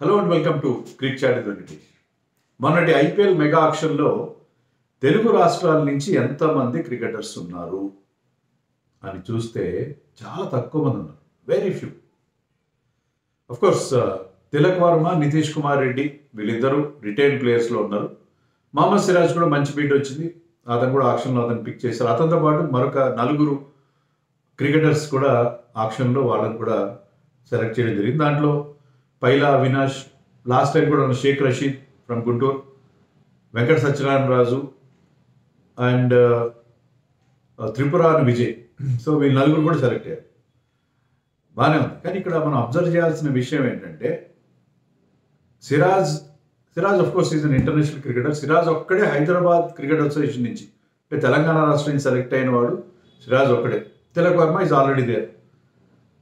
Hello and welcome to Cric Chat Venkatesh. మొన్నటి IPL mega ఆక్షన్లో Telugu రాష్ట్రాల నుంచి ఎంతమంది క్రికెటర్స్ ఉన్నారు అని చూస్తే చాలా తక్కువ మంది ఉన్నారు, very few. Course Tilak Varma, Nitish Kumar Reddy వీళ్ళిద్దరూ రిటైన్ ప్లేయర్స్లో ఉన్నారు. మహమ్మద్ సిరాజ్ కూడా మంచి బీట్ వచ్చింది, అతను కూడా ఆక్షన్లో అతను పిక్ చేశారు. అతనితో పాటు మరొక నలుగురు క్రికెటర్స్ కూడా ఆక్షన్లో వాళ్ళని కూడా సెలెక్ట్ చేయడం జరిగింది. దాంట్లో పైలా అవినాష్, లాస్ట్ టైం కూడా ఉన్న Shaik Rasheed from Guntur, Venkata Satyanarayana Raju and Tripurani Vijay. So వీళ్ళు నలుగురు కూడా సెలెక్ట్ అయ్యారు, బాగానే ఉంది. కానీ ఇక్కడ మనం అబ్జర్వ్ చేయాల్సిన విషయం ఏంటంటే Siraj of course is an international cricketer. Siraj ఒక్కడే హైదరాబాద్ క్రికెట్ అసోసియేషన్ నుంచి, అంటే తెలంగాణ రాష్ట్రం నుంచి సెలెక్ట్ అయిన వాడు సిరాజ్ ఒక్కడే. Tilak Varma is already there.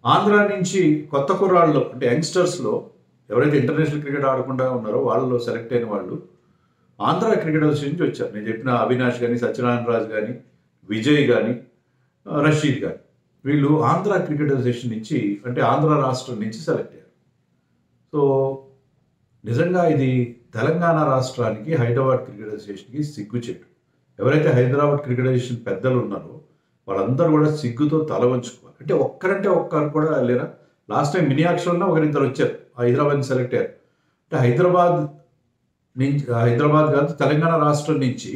Andhra నుంచి కొత్త కుర్రాళ్ళు అంటే యంగ్స్టర్స్లో ఎవరైతే ఇంటర్నేషనల్ క్రికెట్ ఆడకుండా ఉన్నారో వాళ్ళలో సెలెక్ట్ అయిన వాళ్ళు ఆంధ్ర క్రికెట్ అసోసియేషన్ నుంచి వచ్చారు. నేను చెప్పిన అవినాష్ కానీ, సత్యనారాయణ రాజు కానీ, విజయ్ కానీ, రషీద్ కానీ, వీళ్ళు ఆంధ్ర క్రికెట్ అసోసియేషన్ నుంచి, అంటే ఆంధ్ర రాష్ట్రం నుంచి సెలెక్ట్ అయ్యారు. సో నిజంగా ఇది తెలంగాణ రాష్ట్రానికి, హైదరాబాద్ క్రికెట్ అసోసియేషన్కి సిగ్గుచేటు. ఎవరైతే హైదరాబాద్ క్రికెట్ అసోసియేషన్ పెద్దలు ఉన్నారో వాళ్ళందరూ కూడా సిగ్గుతో తల వంచుకోవాలి. అంటే ఒక్కరంటే ఒక్కరు కూడా లేరా? లాస్ట్ టైం మినీ ఆక్షన్లో ఒకరిద్దరు వచ్చారు, హైదరాబాద్ నుంచి సెలెక్ట్ అయ్యారు. అంటే హైదరాబాద్ కాదు, తెలంగాణ రాష్ట్రం నుంచి,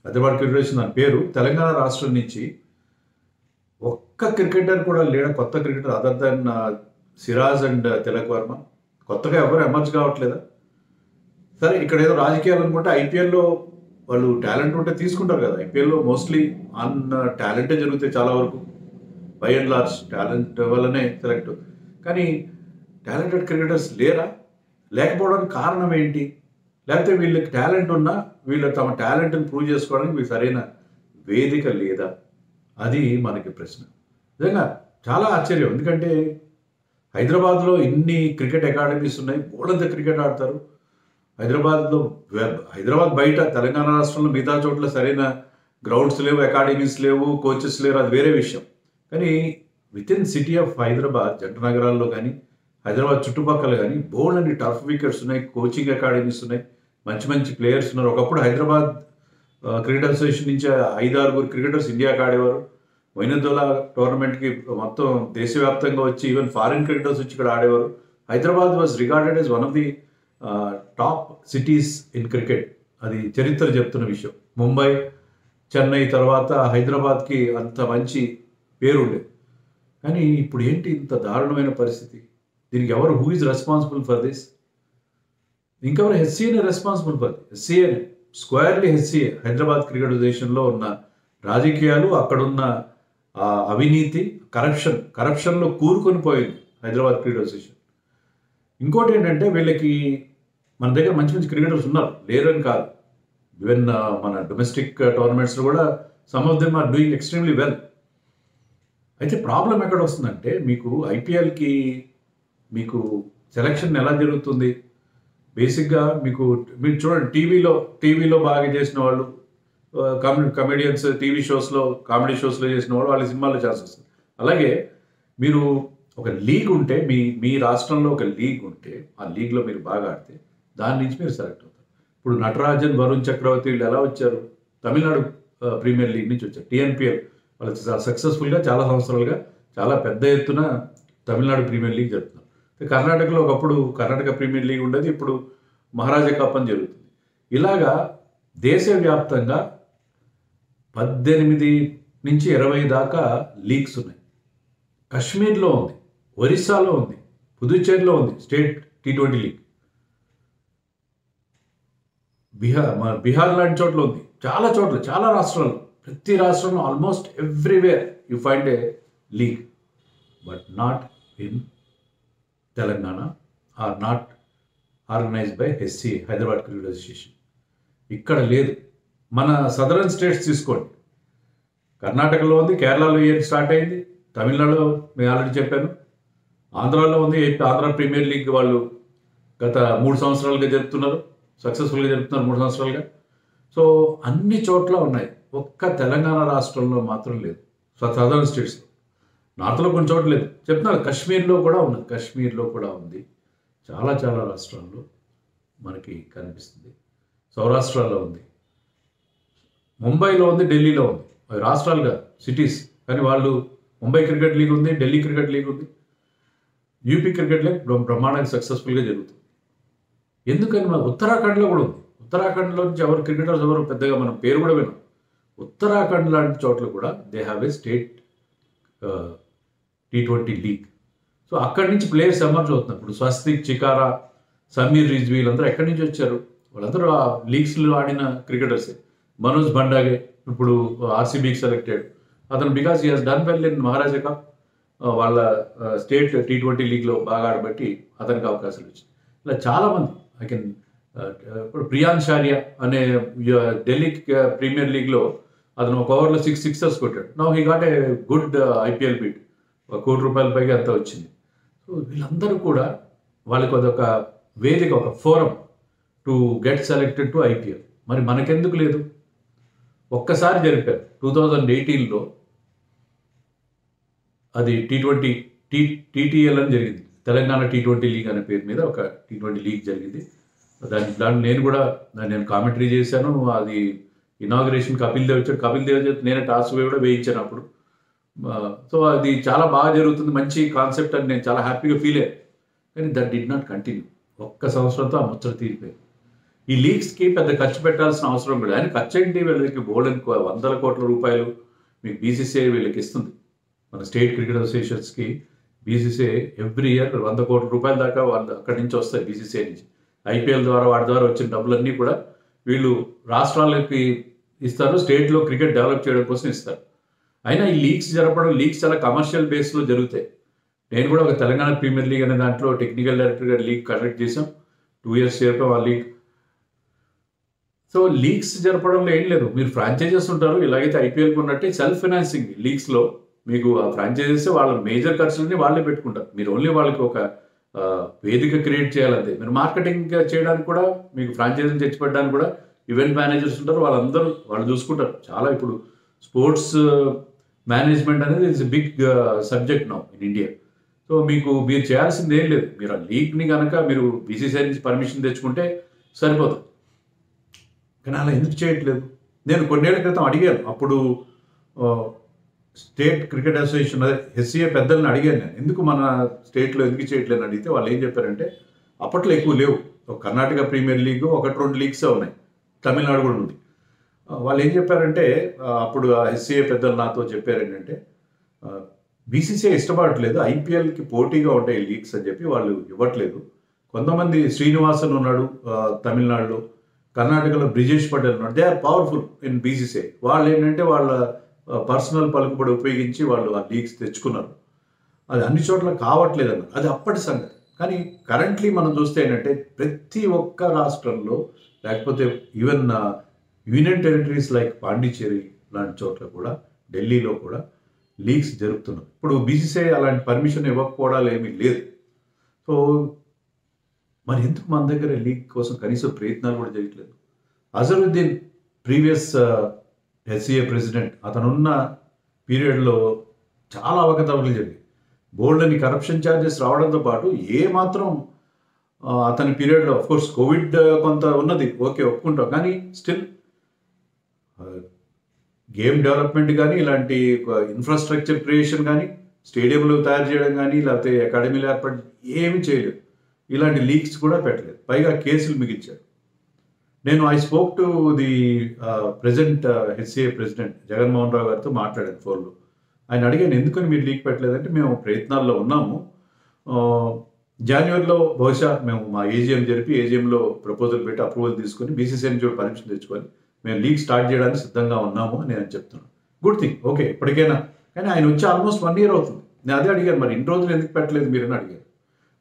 హైదరాబాద్ క్రికెట్ అసోసియేషన్ దాని పేరు, తెలంగాణ రాష్ట్రం నుంచి ఒక్క క్రికెటర్ కూడా లేడా, కొత్త cricketer other than Siraj and Tilak Varma. కొత్తగా ఎవరు ఎమర్జ్ కావట్లేదా? సరే, ఇక్కడ ఏదో రాజకీయాలు అనుకుంటే ఐపీఎల్లో వాళ్ళు టాలెంట్ ఉంటే తీసుకుంటారు కదా. ఐపీఎల్లో మోస్ట్లీ టాలెంటే జరుగుతాయి చాలా వరకు, బై అండ్ లార్జ్ టాలెంట్ వల్లనే సెలెక్ట్. కానీ టాలెంటెడ్ క్రికెటర్స్ లేరా? లేకపోవడానికి కారణం ఏంటి? లేకపోతే వీళ్ళకి టాలెంట్ ఉన్నా వీళ్ళు తమ టాలెంట్ని ప్రూవ్ చేసుకోవడానికి వీళ్ళు సరైన వేదిక లేదా? అది మనకి ప్రశ్న. నిజంగా చాలా ఆశ్చర్యం. ఎందుకంటే హైదరాబాద్లో ఇన్ని క్రికెట్ అకాడమీస్ ఉన్నాయి, బోల్డంత క్రికెట్ ఆడతారు. హైదరాబాద్ బయట తెలంగాణ రాష్ట్రంలో మిగతా చోట్ల సరైన గ్రౌండ్స్ లేవు, అకాడమీస్ లేవు, కోచెస్ లేరు, అది వేరే విషయం. కానీ with in city of Hyderabad, జంట నగరాల్లో కానీ హైదరాబాద్ చుట్టుపక్కల కానీ బోల్డ్ అండ్ టర్ఫ్ వికెట్స్ ఉన్నాయి, కోచింగ్ అకాడమీస్ ఉన్నాయి, మంచి మంచి ప్లేయర్స్ ఉన్నారు. ఒకప్పుడు హైదరాబాద్ క్రికెట్ అసోసియేషన్ నుంచి 5-6 క్రికెటర్స్ ఇండియాకి ఆడేవారు. మొయినుద్దౌలా టోర్నమెంట్కి మొత్తం దేశవ్యాప్తంగా వచ్చి ఈవెన్ ఫారిన్ క్రికెటర్స్ వచ్చి ఇక్కడ ఆడేవారు. Hyderabad was regarded as one of the top cities in cricket. అది చరిత్ర చెప్తున్న విషయం. ముంబై, చెన్నై తర్వాత హైదరాబాద్కి అంత మంచి పేరు ఉండేది. కానీ ఇప్పుడు ఏంటి ఇంత దారుణమైన పరిస్థితి? దీనికి ఎవరు, who is responsible for this? ఇంకెవరు? హెచ్సిఏనే రెస్పాన్సిబుల్ ఫర్ హెచ్సిఏనే, స్క్వేర్లీ హెచ్సిఏ. హైదరాబాద్ క్రికెట్ అసోసియేషన్లో ఉన్న రాజకీయాలు, అక్కడున్న అవినీతి, కరప్షన్లో కూరుకొని పోయింది హైదరాబాద్ క్రికెట్ అసోసియేషన్. ఇంకోటి ఏంటంటే వీళ్ళకి మన దగ్గర మంచి మంచి క్రికెటర్స్ ఉన్నారు, లేరని కాదు. ఈవెన్ మన డొమెస్టిక్ టోర్నమెంట్స్లో కూడా some of them are doing extremely well. అయితే ప్రాబ్లం ఎక్కడ వస్తుందంటే, మీకు ఐపీఎల్కి మీకు సెలక్షన్ ఎలా జరుగుతుంది? బేసిక్గా మీరు చూడండి, టీవీలో బాగా చేసిన వాళ్ళు, కమెడియన్స్ టీవీ షోస్లో, కామెడీ షోస్లో చేసిన వాళ్ళు వాళ్ళ సినిమాల్లో ఛాన్స్ వస్తుంది. అలాగే మీరు ఒక లీగ్ ఉంటే, మీ రాష్ట్రంలో ఒక లీగ్ ఉంటే, ఆ లీగ్లో మీరు బాగా ఆడితే దాని నుంచి మీరు సెలెక్ట్ అవుతారు. ఇప్పుడు నటరాజన్, వరుణ్ చక్రవర్తి వీళ్ళు ఎలా వచ్చారు? తమిళనాడు ప్రీమియర్ లీగ్ నుంచి వచ్చారు, టీఎన్పిఎల్. వాళ్ళు సక్సెస్ఫుల్గా చాలా సంవత్సరాలుగా చాలా పెద్ద ఎత్తున తమిళనాడు ప్రీమియర్ లీగ్ జరుగుతున్నారు. కర్ణాటకలో ఒకప్పుడు కర్ణాటక ప్రీమియర్ లీగ్ ఉండేది, ఇప్పుడు మహారాజా కప్ అని జరుగుతుంది. ఇలాగా దేశవ్యాప్తంగా 18 నుంచి 20 దాకా లీగ్స్ ఉన్నాయి. కశ్మీర్లో ఉంది, ఒరిస్సాలో ఉంది, పుదుచ్చేరిలో ఉంది స్టేట్ T20 లీగ్, బీహార్ లాంటి చోట్ల ఉంది, చాలా చోట్ల, చాలా రాష్ట్రాల్లో, ప్రతి రాష్ట్రంలో almost everywhere you find a league. But not in Telangana, or not organised by HCA, Hyderabad cricket association. ఇక్కడ లేదు. మన సదరన్ స్టేట్స్ తీసుకోండి, కర్ణాటకలో ఉంది, కేరళలో ఇయర్ స్టార్ట్ అయింది, తమిళనాడులో నేను ఆల్రెడీ చెప్పాను, ఆంధ్రాలో ఉంది. ఆంధ్ర ప్రీమియర్ లీగ్ వాళ్ళు గత 3 సంవత్సరాలుగా జరుపుతున్నారు, సక్సెస్ఫుల్గా జరుపుతున్నారు 3 సంవత్సరాలుగా. సో అన్ని చోట్ల ఉన్నాయి, ఒక్క తెలంగాణ రాష్ట్రంలో మాత్రం లేదు. సదరన్ స్టేట్స్లో, నార్త్లో కొన్ని చోట్ల లేదు. చెప్తున్నారు, కశ్మీర్లో కూడా ఉన్నది, కశ్మీర్లో కూడా ఉంది. చాలా చాలా రాష్ట్రాల్లో మనకి కనిపిస్తుంది. సౌరాష్ట్రలో ఉంది, ముంబైలో ఉంది, ఢిల్లీలో ఉంది. అవి రాష్ట్రాలుగా సిటీస్, కానీ వాళ్ళు ముంబై క్రికెట్ లీగ్ ఉంది, ఢిల్లీ క్రికెట్ లీగ్ ఉంది, యూపీ క్రికెట్ లీగ్ బ్రహ్మాండంగా సక్సెస్ఫుల్గా జరుగుతుంది. ఎందుకని మన ఉత్తరాఖండ్లో కూడా ఉంది. ఉత్తరాఖండ్లో నుంచి ఎవరు క్రికెటర్స్ ఎవరు పెద్దగా మనం పేరు కూడా విన్నాం. ఉత్తరాఖండ్ లాంటి చోట్ల కూడా they have a state T20 league. So అక్కడి నుంచి ప్లేయర్స్ ఎమర్జ్ అవుతున్నారు. ఇప్పుడు స్వస్తిక్ చికారా, సమీర్ రిజ్వీ వీళ్ళందరూ ఎక్కడి నుంచి వచ్చారు? వాళ్ళందరూ ఆ లీగ్స్లో ఆడిన క్రికెటర్సే. మనోజ్ బండాగే ఇప్పుడు ఆర్సీబీకి సెలెక్టెడ్. అతను because he has done well in Maharaja cup, వాళ్ళ స్టేట్ T20 లీగ్లో బాగా ఆడబట్టి అతనికి అవకాశాలు వచ్చింది. ఇలా చాలామంది ఇప్పుడు ప్రియాన్ షారియా అనే ఢిల్లీ ప్రీమియర్ లీగ్లో అతను ఒక ఓవర్లో 6 సిక్సర్స్ కొట్టాడు. Now he got a good IPL bid, ₹1 కోటి పైగా అంతా వచ్చింది. సో వీళ్ళందరూ కూడా వాళ్ళకి అదొక వేదిక, ఒక forum to get selected to IPL. మరి మనకెందుకు లేదు? ఒక్కసారి జరిపారు 2018లో, అది TTL అని జరిగింది. తెలంగాణ T20 లీగ్ అనే పేరు మీద ఒక T20 లీగ్ జరిగింది. దాంట్లో నేను కామెంటరీ చేశాను. అది ఇనాగ్రేషన్ కపిల్ దేవ్ వచ్చాడు. కపిల్ దేవ్ నేనే టాస్ కూడా వేయించాను అప్పుడు. సో అది చాలా బాగా జరుగుతుంది, మంచి కాన్సెప్ట్ అని నేను చాలా హ్యాపీగా ఫీల్ అయ్యాను. కానీ దట్ డిడ్ నాట్ కంటిన్యూ. ఒక్క సంవత్సరంతో ఆ ముచ్చట తీరిపోయింది. ఈ లీగ్స్కి పెద్ద ఖర్చు పెట్టాల్సిన అవసరం కూడా. ఆయన ఖర్చు ఏంటి? వీళ్ళకి బోల్డెన్ వందల కోట్ల రూపాయలు మీకు BCCI వీళ్ళకి ఇస్తుంది. మన స్టేట్ క్రికెట్ అసోసియేషన్స్కి BCCI ఎవ్రీ ఇయర్ ₹100 కోట్ల దాకా వాళ్ళు అక్కడి నుంచి వస్తాయి, BCCI నుంచి. IPL ద్వారా వాటి ద్వారా వచ్చిన డబ్బులన్నీ కూడా వీళ్ళు రాష్ట్రాలకి ఇస్తారు, స్టేట్లో క్రికెట్ డెవలప్ చేయడం కోసం ఇస్తారు. అయినా ఈ లీగ్స్ జరపడం, లీగ్స్ చాలా కమర్షియల్ బేస్లో జరుగుతాయి. నేను కూడా ఒక తెలంగాణ ప్రీమియర్ లీగ్ అనే దాంట్లో టెక్నికల్ డైరెక్టర్గా లీగ్ కండక్ట్ చేసాం. 2 years చేరుతాం ఆ లీగ్. సో లీగ్స్ జరపడంలో ఏం లేదు, మీరు ఫ్రాంచైజెస్ ఉంటారు. ఇలాగైతే IPLకి ఉన్నట్టే సెల్ఫ్ ఫైనాన్సింగ్ లీగ్స్లో మీకు ఆ ఫ్రాంచైజెస్ వాళ్ళ మేజర్ ఖర్చులని వాళ్ళే పెట్టుకుంటారు. మీరు ఓన్లీ వాళ్ళకి ఒక వేదిక క్రియేట్ చేయాలంతే. మీరు మార్కెటింగ్ చేయడానికి కూడా, మీకు ఫ్రాంచైజీలు తెచ్చిపెట్టడానికి కూడా ఈవెంట్ మేనేజర్స్ ఉంటారు. వాళ్ళు చూసుకుంటారు. చాలా ఇప్పుడు స్పోర్ట్స్ మేనేజ్మెంట్ అనేది it's big subject now in India. So మీరు చేయాల్సింది ఏం లేదు. మీరు ఆ లీగ్ని కనుక మీరు BCCI నుంచి పర్మిషన్ తెచ్చుకుంటే సరిపోతుంది. కానీ అలా ఎందుకు చేయట్లేదు? నేను కొన్నేళ్ల క్రితం అడిగాను. అప్పుడు స్టేట్ క్రికెట్ అసోసియేషన్, అదే SCA పెద్దలను అడిగాను నేను, ఎందుకు మన స్టేట్లో ఎందుకు చేయట్లేదు అడిగితే వాళ్ళు ఏం చెప్పారంటే, అప్పట్లో ఎక్కువ లేవు. కర్ణాటక ప్రీమియర్ లీగ్ 1-2 లీగ్సే ఉన్నాయి, తమిళనాడు కూడా ఉంది. వాళ్ళు ఏం చెప్పారంటే, అప్పుడు SCA పెద్దలు నాతో చెప్పారు ఏంటంటే, BCCI ఇష్టపడట్లేదు, IPLకి పోటీగా ఉంటాయి లీగ్స్ అని చెప్పి వాళ్ళు ఇవ్వట్లేదు. కొంతమంది శ్రీనివాసన్ ఉన్నాడు తమిళనాడులో, కర్ణాటకలో బ్రిజేష్ పటేల్ ఉన్నాడు. They are powerful in BCCI. వాళ్ళు ఏంటంటే వాళ్ళ పర్సనల్ పలుకుబడి ఉపయోగించి వాళ్ళు ఆ లీగ్స్ తెచ్చుకున్నారు. అది అన్ని చోట్ల కావట్లేదు అన్నారు. అది అప్పటి సంగతి. కానీ కరెంట్లీ మనం చూస్తే ఏంటంటే, ప్రతి ఒక్క రాష్ట్రంలో, లేకపోతే even union territories like Pondicherry లాంటి చోట్ల కూడా, ఢిల్లీలో కూడా లీగ్స్ జరుగుతున్నాయి. ఇప్పుడు BCCI అలాంటి పర్మిషన్ ఇవ్వకపోవడాలు ఏమీ లేదు. సో మరి ఎందుకు మన దగ్గర లీగ్ కోసం కనీసం ప్రయత్నాలు కూడా చేయట్లేదు? అజరుద్దీన్ ప్రీవియస్ SCA ప్రెసిడెంట్, అతనున్న పీరియడ్లో చాలా అవకతవకలు జరిగాయి. బోల్డ్ అని కరప్షన్ ఛార్జెస్ రావడంతో పాటు ఏమాత్రం అతని పీరియడ్లో, అఫ్కోర్స్ కోవిడ్ కొంత ఉన్నది, ఓకే ఒప్పుకుంటాం. కానీ స్టిల్ గేమ్ డెవలప్మెంట్ కానీ, ఇలాంటి ఇన్ఫ్రాస్ట్రక్చర్ క్రియేషన్ కానీ, స్టేడియంలు తయారు చేయడం కానీ, లేకపోతే అకాడమీలు ఏర్పాటు ఏమీ చేయలేదు. ఇలాంటి లీగ్స్ కూడా పెట్టలేదు. పైగా కేసులు మిగిల్చారు. I spoke to the present SCA president Jaganmohan Rao గారితో మాట్లాడాను ఫోన్లో. ఆయన అడిగాను, ఎందుకని మీరు లీగ్ పెట్టలేదంటే, మేము ప్రయత్నాల్లో ఉన్నాము, జనవరిలో బహుశా మేము మా AGM జరిపి AGMలో ప్రపోజల్ పెట్టి అప్రూవల్ తీసుకొని BCCI నుంచి పర్మిషన్ తెచ్చుకొని మేము లీగ్ స్టార్ట్ చేయడానికి సిద్ధంగా ఉన్నాము అని నేను చెప్తున్నాను. గుడ్ థింగ్, ఓకే ఇప్పటికైనా. కానీ ఆయన వచ్చి ఆల్మోస్ట్ 1 year అవుతుంది. నేను అదే అడిగాను, మరి ఇన్ని రోజులు ఎందుకు పెట్టలేదు మీరని అడిగాను.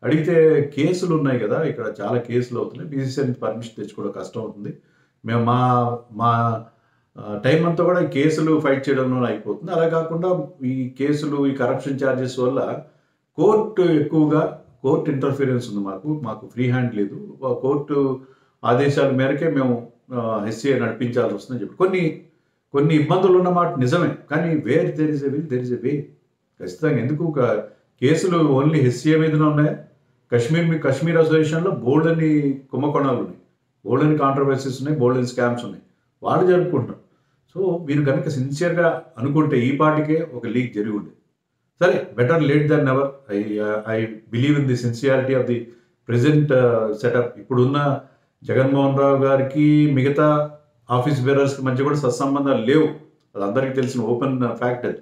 అడిగితే కేసులు ఉన్నాయి కదా, ఇక్కడ చాలా కేసులు అవుతున్నాయి, BCCI నుంచి పర్మిషన్ తెచ్చుకోవడం కష్టం అవుతుంది, మేము మా టైం అంతా కూడా ఈ కేసులు ఫైట్ చేయడంలో అయిపోతుంది. అలా కాకుండా ఈ కేసులు, ఈ కరప్షన్ ఛార్జెస్ వల్ల కోర్టు ఇంటర్ఫీరెన్స్ ఉంది, మాకు ఫ్రీ హ్యాండ్ లేదు, కోర్టు ఆదేశాల మేరకే మేము SCA నడిపించాల్సి వస్తుందని చెప్పి కొన్ని ఇబ్బందులు ఉన్నమాట నిజమే. కానీ where there is a will there is a way. ఖచ్చితంగా. ఎందుకు కేసులు ఓన్లీ SCA మీదనే ఉన్నాయా? కశ్మీర్ అసోసియేషన్లో బోల్డని కుంభకోణాలు ఉన్నాయి, బోల్డని కాంట్రవర్సీస్ ఉన్నాయి, బోల్డని స్కామ్స్ ఉన్నాయి, వాళ్ళు జరుపుకుంటారు. సో మీరు కనుక సిన్సియర్గా అనుకుంటే ఈ పాటికే ఒక లీక్ జరిగి ఉండేది. సరే, better late than never. I believe in the sincerity of the present setup. ఇప్పుడున్న జగన్మోహన్ రావు గారికి మిగతా ఆఫీస్ బేరర్స్కి మధ్య కూడా సత్సంబంధాలు లేవు, అది అందరికీ తెలిసిన ఓపెన్ ఫ్యాక్ట్ అది.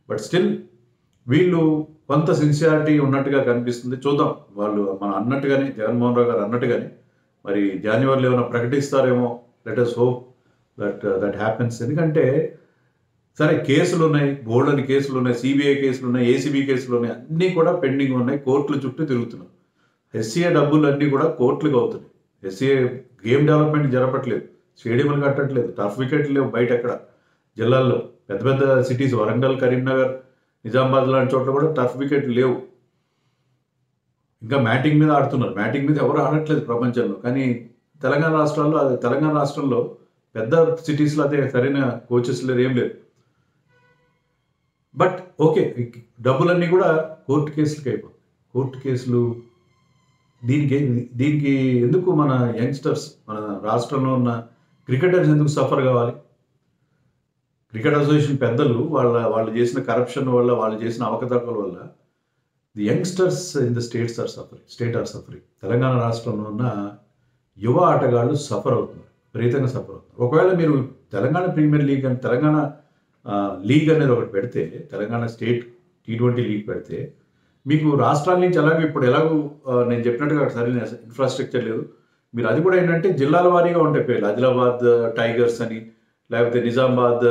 బట్ స్టిల్ వీళ్ళు కొంత సిన్సియారిటీ ఉన్నట్టుగా కనిపిస్తుంది. చూద్దాం, వాళ్ళు మనం అన్నట్టుగానే, జగన్మోహన్ రావు గారు అన్నట్టుగానే మరి జనవరిలో ఏమైనా ప్రకటిస్తారేమో. Let us hope that happens. ఎందుకంటే సరే, కేసులు ఉన్నాయి, బోల్డని కేసులు ఉన్నాయి, సిబిఐ కేసులు ఉన్నాయి, ఏసీబీ కేసులు ఉన్నాయి, అన్నీ కూడా పెండింగ్ ఉన్నాయి, కోర్టుల చుట్టూ తిరుగుతున్నాం. ఎస్సీఏ డబ్బులు అన్నీ కూడా కోర్టులకు అవుతున్నాయి. ఎస్సీఏ గేమ్ డెవలప్మెంట్ జరపట్లేదు, స్టేడియంలు కట్టట్లేదు, టర్ఫ్ వికెట్లు లేవు బయట ఎక్కడ. జిల్లాల్లో పెద్ద పెద్ద సిటీస్ వరంగల్, కరీంనగర్, నిజామాబాద్ లాంటి చోట్ల కూడా టర్ఫ్ వికెట్లు లేవు. ఇంకా మ్యాటింగ్ మీద ఆడుతున్నారు. మ్యాటింగ్ మీద ఎవరు ఆడట్లేదు ప్రపంచంలో. కానీ తెలంగాణ రాష్ట్రంలో పెద్ద సిటీస్లో అదే సరైన కోచెస్ లేరు, ఏం లేదు. బట్ ఓకే, డబ్బులన్నీ కూడా కోర్టు కేసులకి అయిపోతాయి. కోర్టు కేసులు దీనికి ఎందుకు మన యంగ్స్టర్స్, మన రాష్ట్రంలో ఉన్న క్రికెటర్స్ ఎందుకు సఫర్ కావాలి? క్రికెట్ అసోసియేషన్ పెద్దలు వాళ్ళు చేసిన కరప్షన్ వల్ల, వాళ్ళు చేసిన అవకతవకల వల్ల the youngsters in the state or suffering. Telangana రాష్ట్రంలో ఉన్న యువ ఆటగాళ్ళు సఫర్ అవుతున్నారు, విపరీతంగా సఫర్ అవుతున్నారు. ఒకవేళ మీరు తెలంగాణ ప్రీమియర్ లీగ్ అని, తెలంగాణ లీగ్ అనేది ఒకటి పెడితే, తెలంగాణ స్టేట్ T20 లీగ్ పెడితే, మీకు రాష్ట్రాల నుంచి ఎలాగో నేను చెప్పినట్టుగా సరైన ఇన్ఫ్రాస్ట్రక్చర్ లేదు. మీరు అది కూడా ఏంటంటే జిల్లాల వారీగా ఉంటాయి పేర్లు, ఆదిలాబాద్ టైగర్స్ అని, లేకపోతే నిజామాబాద్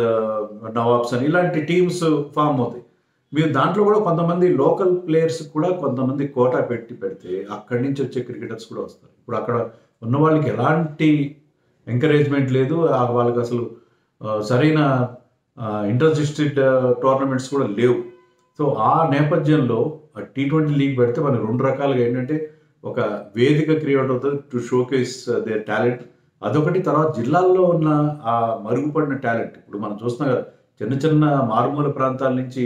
నవాబ్స్ అని, ఇలాంటి టీమ్స్ ఫామ్ అవుతాయి. మీరు దాంట్లో కూడా కొంతమంది లోకల్ ప్లేయర్స్ కూడా కొంతమంది కోటా పెడితే అక్కడి నుంచి వచ్చే క్రికెటర్స్ కూడా వస్తారు. ఇప్పుడు అక్కడ ఉన్న వాళ్ళకి ఎలాంటి ఎంకరేజ్మెంట్ లేదు, వాళ్ళకి అసలు సరైన ఇంటర్ డిస్ట్రిక్ట్ టోర్నమెంట్స్ కూడా లేవు. సో ఆ నేపథ్యంలో T20 లీగ్ పెడితే మనకి రెండు రకాలుగా ఏంటంటే, ఒక వేదిక క్రియేట్ అవుతుంది టు షోకేస్ దేర్ టాలెంట్, అదొకటి. తర్వాత జిల్లాల్లో ఉన్న ఆ మరుగుపడిన టాలెంట్, ఇప్పుడు మనం చూస్తున్నాం కదా, చిన్న చిన్న మారుమూల ప్రాంతాల నుంచి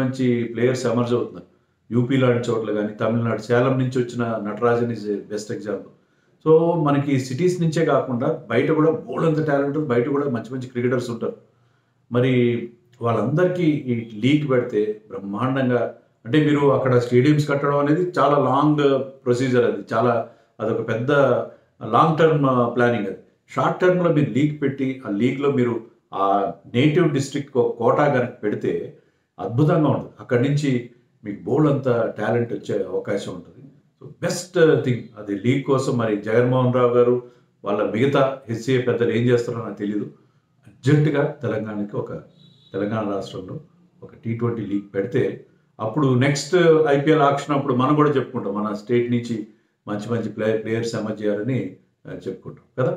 మంచి ప్లేయర్స్ ఎమర్జ్ అవుతున్నారు. యూపీ లాంటి చోట్ల కానీ, తమిళనాడు సేలం నుంచి వచ్చిన Natarajan is best example. So మనకి సిటీస్ నుంచే కాకుండా బయట కూడా బోల్డంత టాలెంట్ ఉంటుంది, బయట కూడా మంచి క్రికెటర్స్ ఉంటారు. మరి వాళ్ళందరికీ ఈ లీగ్ పెడితే బ్రహ్మాండంగా, అంటే మీరు అక్కడ స్టేడియంస్ కట్టడం అనేది చాలా లాంగ్ ప్రొసీజర్, అదొక పెద్ద లాంగ్ టర్మ్ ప్లానింగ్. అది షార్ట్ టర్మ్లో మీరు లీగ్ పెట్టి, ఆ లీగ్లో మీరు ఆ నేటివ్ డిస్ట్రిక్ట్ కోటా కనుక పెడితే అద్భుతంగా ఉంటుంది. అక్కడి నుంచి మీకు బోల్డ్ అంత టాలెంట్ వచ్చే అవకాశం ఉంటుంది. సో బెస్ట్ థింగ్ అది లీగ్ కోసం. మరి జగన్మోహన్ రావు గారు వాళ్ళ మిగతా ఎస్సీఏ పెద్దలు ఏం చేస్తారో నాకు తెలియదు. అర్జెంటుగా తెలంగాణ రాష్ట్రంలో ఒక T20 లీగ్ పెడితే, అప్పుడు నెక్స్ట్ IPL ఆక్షన్ అప్పుడు మనం కూడా చెప్పుకుంటాం, మన స్టేట్ నుంచి మంచి ప్లేయర్స్ ఎమర్జ్ చేయాలని చెప్పుకుంటాం కదా.